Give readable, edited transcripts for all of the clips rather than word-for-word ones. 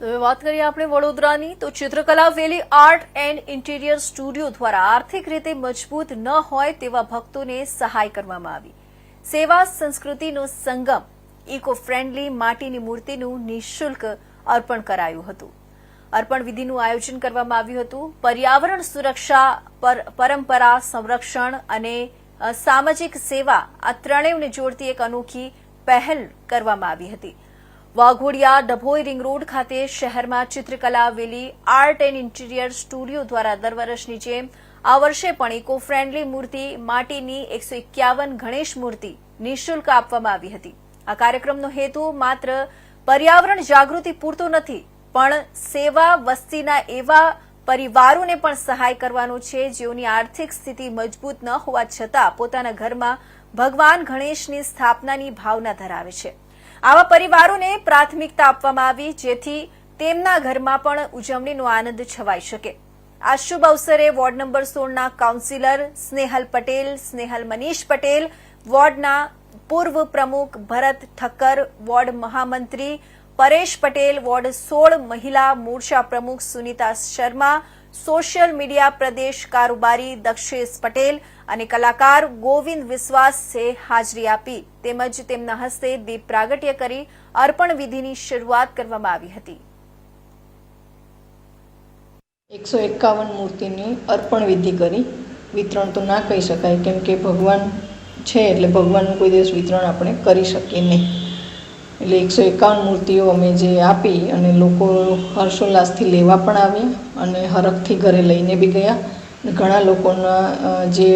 વાત કરીએ આપણે વડોદરાની તો ચિત્રકલા વેલી આર્ટ એન્ડ ઇન્ટિરિયર સ્ટુડિયો દ્વારા આર્થિક રીતે મજબૂત ન હોય તેવા ભક્તોને સહાય કરવામાં આવી। સેવા સંસ્કૃતિનો સંગમ ઇકો ફ્રેન્ડલી માટીની મૂર્તિનું નિઃશુલ્ક અર્પણ કરાયું હતું। અર્પણ વિધિનું આયોજન કરવામાં આવ્યું હતું। પર્યાવરણ સુરક્ષા, પરંપરા સંરક્ષણ અને સામાજિક સેવા આ ત્રણેયને જોડતી એક અનોખી પહેલ કરવામાં આવી હતી। વાઘોડિયા ડભોઈ રિંગ રોડ ખાતે શહેરમાં ચિત્રકલા વેલી આર્ટ એન્ડ ઇન્ટિરિયર સ્ટુડિયો દ્વારા દર વર્ષની જેમ આ વર્ષે પણ ઇકો ફ્રેન્ડલી મૂર્તિ માટીની 151 ગણેશ મૂર્તિ નિઃશુલ્ક આપવામાં આવી હતી। આ કાર્યક્રમનો હેતુ માત્ર પર્યાવરણ જાગૃતિ પૂરતો નથી, પણ સેવા વસ્તીના એવા પરિવારોને પણ સહાય કરવાનો છે જેઓની આર્થિક સ્થિતિ મજબૂત ન હોવા છતાં પોતાના ઘરમાં ભગવાન ગણેશની સ્થાપનાની ભાવના ધરાવે છે। આવા પરિવારોને પ્રાથમિકતા આપવામાં આવી જેથી તેમના ઘરમાં પણ ઉજવણીનો આનંદ છવાઈ શકે। આ શુભ અવસરે વોર્ડ નંબર 16ના કાઉન્સિલર સ્નેહલ પટેલ, સ્નેહલ મનીષ પટેલ, વોર્ડના પૂર્વ પ્રમુખ ભરત ઠક્કર, વોર્ડ મહામંત્રી પરેશ પટેલ, વોર્ડ 16 મહિલા મોરચા પ્રમુખ સુનીતા શર્મા, સોશિયલ મીડિયા પ્રદેશ કારોબારી દક્ષેશ પટેલ અને કલાકાર ગોવિંદ વિશ્વાસે હાજરી આપી તેમજ તેમના હસ્તે દીપ પ્રાગટ્ય કરી અર્પણ વિધિની શરૂઆત કરવામાં આવી હતી। 151 મૂર્તિની અર્પણ વિધિ કરી। વિતરણ તો ના કહી શકાય કેમ કે ભગવાન છે એટલે ભગવાનનું કોઈ દિવસ વિતરણ આપણે કરી શકીએ નહીં, એટલે 151 મૂર્તિઓ અમે જે આપી અને લોકો હર્ષોલ્લાસથી લેવા પણ આવ્યા અને હરખથી ઘરે લઈને બી ગયા। ઘણા લોકોના જે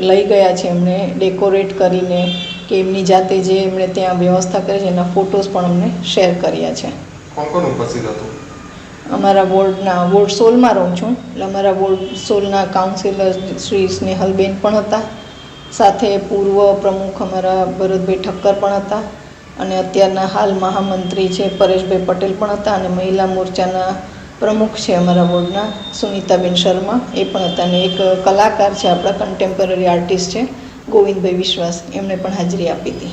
લઈ ગયા છે એમણે ડેકોરેટ કરીને કે એમની જાતે જે એમણે ત્યાં વ્યવસ્થા કરી છે એના ફોટોઝ પણ અમને શેર કર્યા છે। કોણ કોણ ઉપસ્થિત હતું? અમારા વોર્ડ 16માં રહું છું એટલે અમારા વોર્ડ 16ના કાઉન્સિલર શ્રી સ્નેહલબેન પણ હતા, સાથે પૂર્વ પ્રમુખ અમારા ભરતભાઈ ઠક્કર પણ હતા અને અત્યારના હાલ મહામંત્રી છે પરેશભાઈ પટેલ પણ હતા અને મહિલા મોરચાના પ્રમુખ છે અમારા વોર્ડના સુનીતાબેન શર્મા એ પણ હતા અને એક કલાકાર છે આપણા કન્ટેમ્પરરી આર્ટિસ્ટ છે ગોવિંદભાઈ વિશ્વાસ, એમણે પણ હાજરી આપી હતી।